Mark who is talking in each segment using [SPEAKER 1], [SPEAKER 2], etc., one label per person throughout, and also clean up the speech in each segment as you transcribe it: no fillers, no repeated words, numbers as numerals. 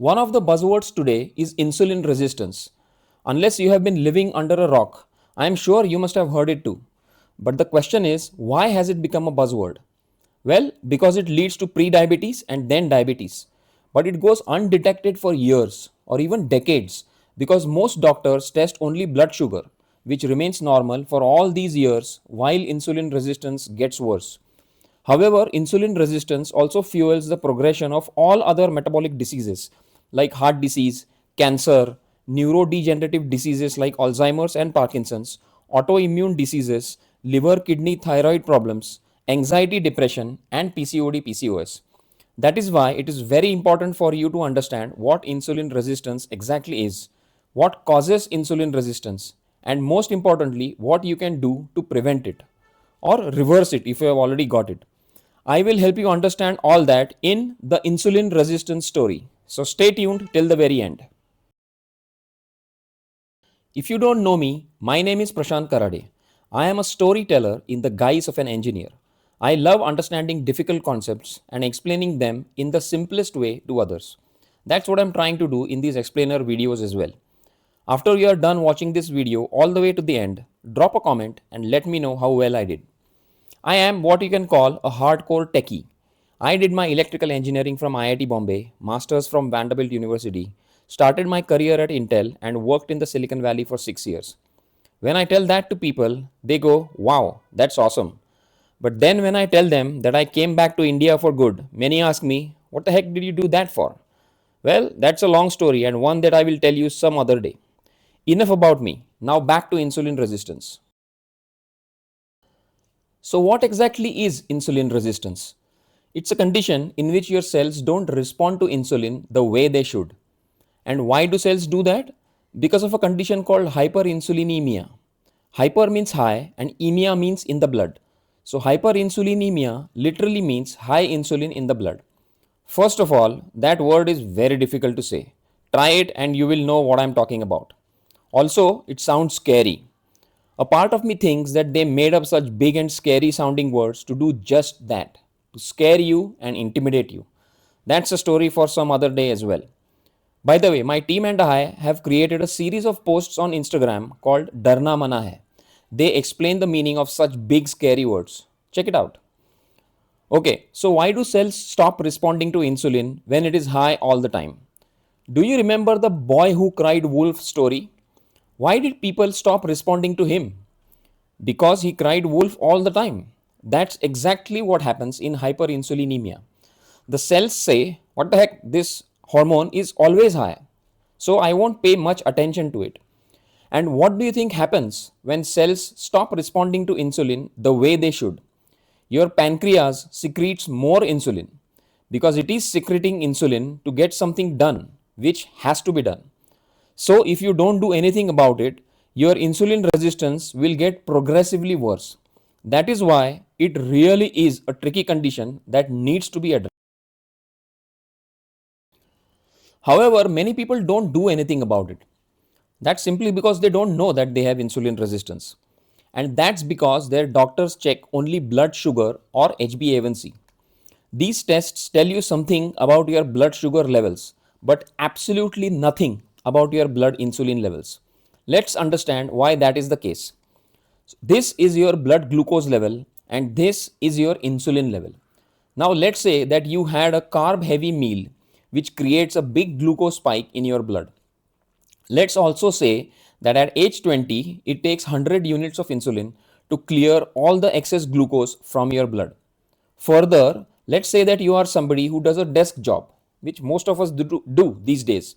[SPEAKER 1] One of the buzzwords today is insulin resistance. Unless you have been living under a rock, I am sure you must have heard it too. But the question is, why has it become a buzzword? Well, because it leads to pre-diabetes and then diabetes. But it goes undetected for years or even decades because most doctors test only blood sugar, which remains normal for all these years while insulin resistance gets worse. However, insulin resistance also fuels the progression of all other metabolic diseases like heart disease, cancer, neurodegenerative diseases like Alzheimer's and Parkinson's, autoimmune diseases, liver, kidney, thyroid problems, anxiety, depression, and PCOD, PCOS. That is why it is very important for you to understand what insulin resistance exactly is, what causes insulin resistance, and most importantly, what you can do to prevent it or reverse it if you have already got it. I will help you understand all that in the insulin resistance story. So stay tuned till the very end. If you don't know me, my name is Prashant Karade. I am a storyteller in the guise of an engineer. I love understanding difficult concepts and explaining them in the simplest way to others. That's what I'm trying to do in these explainer videos as well. After you are done watching this video all the way to the end, drop a comment and let me know how well I did. I am what you can call a hardcore techie. I did my electrical engineering from IIT Bombay, masters from Vanderbilt University, started my career at Intel and worked in the Silicon Valley for 6 years. When I tell that to people, they go, "Wow, that's awesome." But then when I tell them that I came back to India for good, many ask me, "What the heck did you do that for?" Well, that's a long story and one that I will tell you some other day. Enough about me. Now back to insulin resistance. So, what exactly is insulin resistance? It's a condition in which your cells don't respond to insulin the way they should. And why do cells do that? Because of a condition called hyperinsulinemia. Hyper means high and emia means in the blood. So, hyperinsulinemia literally means high insulin in the blood. First of all, that word is very difficult to say. Try it and you will know what I'm talking about. Also, it sounds scary. A part of me thinks that they made up such big and scary sounding words to do just that, to scare you and intimidate you. That's a story for some other day as well. By the way, my team and I have created a series of posts on Instagram called Darna Mana Hai. They explain the meaning of such big scary words. Check it out. Okay, so why do cells stop responding to insulin when it is high all the time? Do you remember the boy who cried wolf story? Why did people stop responding to him? Because he cried wolf all the time. That's exactly what happens in hyperinsulinemia. The cells say, "What the heck, this hormone is always high, so I won't pay much attention to it." And what do you think happens when cells stop responding to insulin the way they should? Your pancreas secretes more insulin because it is secreting insulin to get something done, which has to be done. So, if you don't do anything about it, your insulin resistance will get progressively worse. That is why it really is a tricky condition that needs to be addressed. However, many people don't do anything about it. That's simply because they don't know that they have insulin resistance. And that's because their doctors check only blood sugar or HbA1c. These tests tell you something about your blood sugar levels, but absolutely nothing about your blood insulin levels. Let's understand why that is the case. This is your blood glucose level and this is your insulin level. Now let's say that you had a carb heavy meal which creates a big glucose spike in your blood. Let's also say that at age 20 it takes 100 units of insulin to clear all the excess glucose from your blood. Further, let's say that you are somebody who does a desk job, which most of us do these days,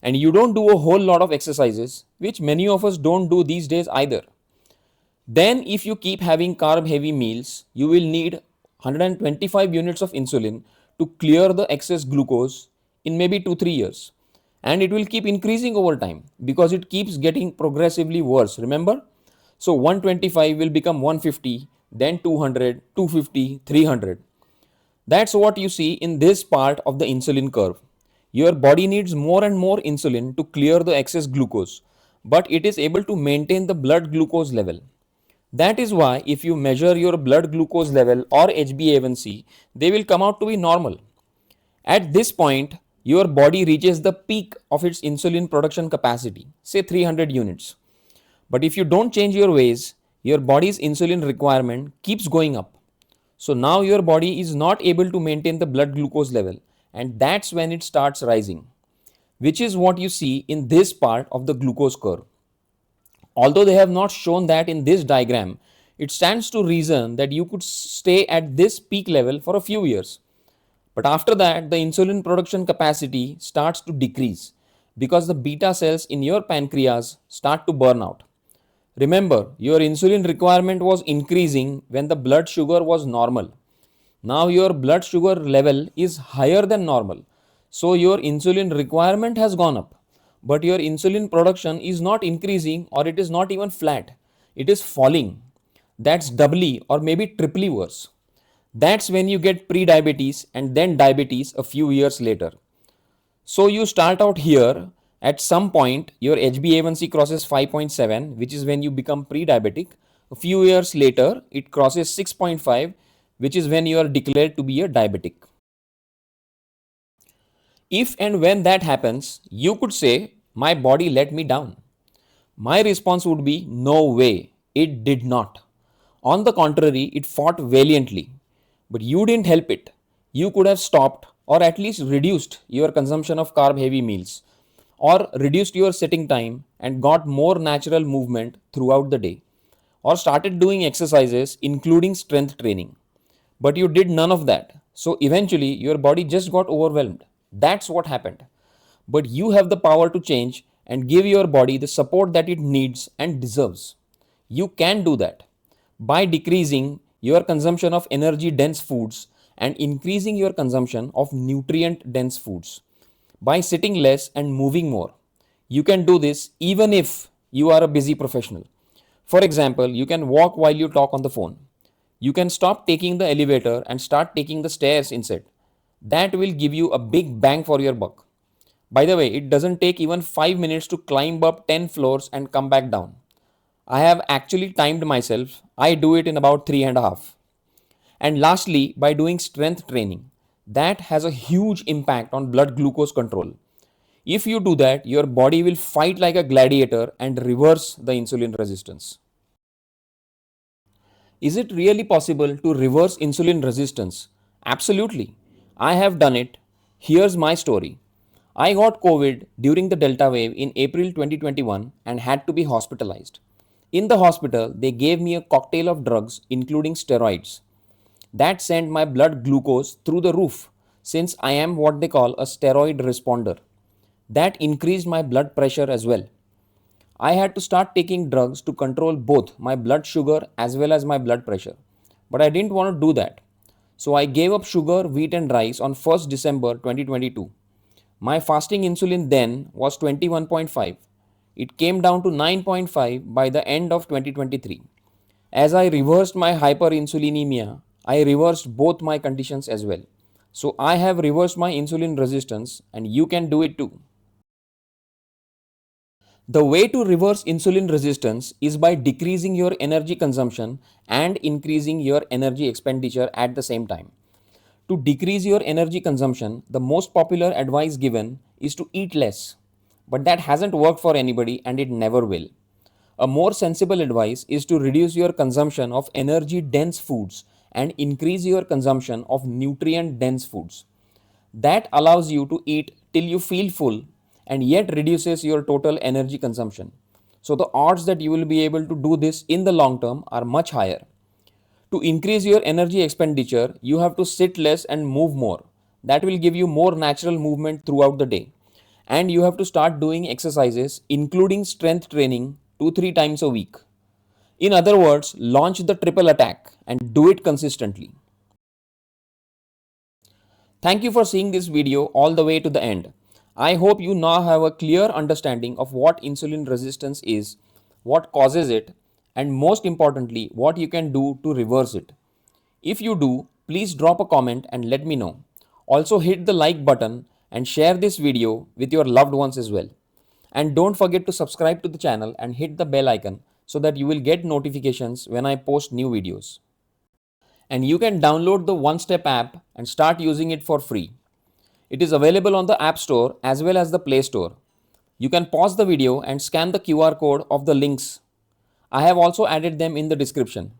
[SPEAKER 1] and you don't do a whole lot of exercises, which many of us don't do these days either. Then, if you keep having carb heavy meals, you will need 125 units of insulin to clear the excess glucose in maybe 2-3 years. And it will keep increasing over time because it keeps getting progressively worse. Remember? So 125 will become 150, then 200, 250, 300. That's what you see in this part of the insulin curve. Your body needs more and more insulin to clear the excess glucose, but it is able to maintain the blood glucose level. That is why if you measure your blood glucose level or HbA1c, they will come out to be normal. At this point, your body reaches the peak of its insulin production capacity, say 300 units. But if you don't change your ways, your body's insulin requirement keeps going up. So now your body is not able to maintain the blood glucose level, and that's when it starts rising, which is what you see in this part of the glucose curve. Although they have not shown that in this diagram, it stands to reason that you could stay at this peak level for a few years. But after that, the insulin production capacity starts to decrease because the beta cells in your pancreas start to burn out. Remember, your insulin requirement was increasing when the blood sugar was normal. Now your blood sugar level is higher than normal. So your insulin requirement has gone up. But your insulin production is not increasing, or it is not even flat. It is falling. That's doubly or maybe triply worse. That's when you get pre-diabetes and then diabetes a few years later. So you start out here. At some point, your HbA1c crosses 5.7, which is when you become pre-diabetic. A few years later, it crosses 6.5, which is when you are declared to be a diabetic. If and when that happens, you could say, my body let me down. My response would be, no way, it did not. On the contrary, it fought valiantly. But you didn't help it. You could have stopped or at least reduced your consumption of carb heavy meals, or reduced your sitting time and got more natural movement throughout the day, or started doing exercises including strength training. But you did none of that. So eventually your body just got overwhelmed. That's what happened. But you have the power to change and give your body the support that it needs and deserves. You can do that by decreasing your consumption of energy dense foods and increasing your consumption of nutrient dense foods, by sitting less and moving more. You can do this even if you are a busy professional. For example, you can walk while you talk on the phone. You can stop taking the elevator and start taking the stairs instead. That will give you a big bang for your buck. By the way, it doesn't take even 5 minutes to climb up 10 floors and come back down. I have actually timed myself. I do it in about 3.5. And lastly, by doing strength training, that has a huge impact on blood glucose control. If you do that, your body will fight like a gladiator and reverse the insulin resistance. Is it really possible to reverse insulin resistance? Absolutely. I have done it. Here's my story. I got COVID during the Delta wave in April 2021 and had to be hospitalized. In the hospital, they gave me a cocktail of drugs, including steroids. That sent my blood glucose through the roof, since I am what they call a steroid responder. That increased my blood pressure as well. I had to start taking drugs to control both my blood sugar as well as my blood pressure. But I didn't want to do that. So I gave up sugar, wheat and rice on 1st December 2022. My fasting insulin then was 21.5. It came down to 9.5 by the end of 2023. As I reversed my hyperinsulinemia, I reversed both my conditions as well. So I have reversed my insulin resistance, and you can do it too. The way to reverse insulin resistance is by decreasing your energy consumption and increasing your energy expenditure at the same time. To decrease your energy consumption, the most popular advice given is to eat less. But that hasn't worked for anybody and it never will. A more sensible advice is to reduce your consumption of energy dense foods and increase your consumption of nutrient dense foods. That allows you to eat till you feel full and yet reduces your total energy consumption. So the odds that you will be able to do this in the long term are much higher. To increase your energy expenditure, you have to sit less and move more. That will give you more natural movement throughout the day. And you have to start doing exercises, including strength training, 2-3 times a week. In other words, launch the triple attack and do it consistently. Thank you for seeing this video all the way to the end. I hope you now have a clear understanding of what insulin resistance is, what causes it, and most importantly, what you can do to reverse it. If you do, please drop a comment and let me know. Also hit the like button and share this video with your loved ones as well. And don't forget to subscribe to the channel and hit the bell icon so that you will get notifications when I post new videos. And you can download the One Step app and start using it for free. It is available on the App Store as well as the Play Store. You can pause the video and scan the QR code of the links. I have also added them in the description.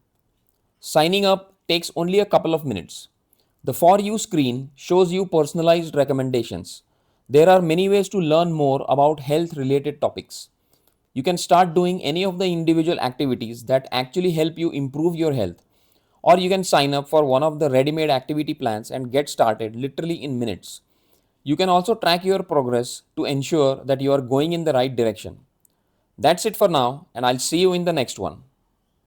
[SPEAKER 1] Signing up takes only a couple of minutes. The For You screen shows you personalized recommendations. There are many ways to learn more about health related topics. You can start doing any of the individual activities that actually help you improve your health, or you can sign up for one of the ready made activity plans and get started literally in minutes. You can also track your progress to ensure that you are going in the right direction. That's it for now, and I'll see you in the next one.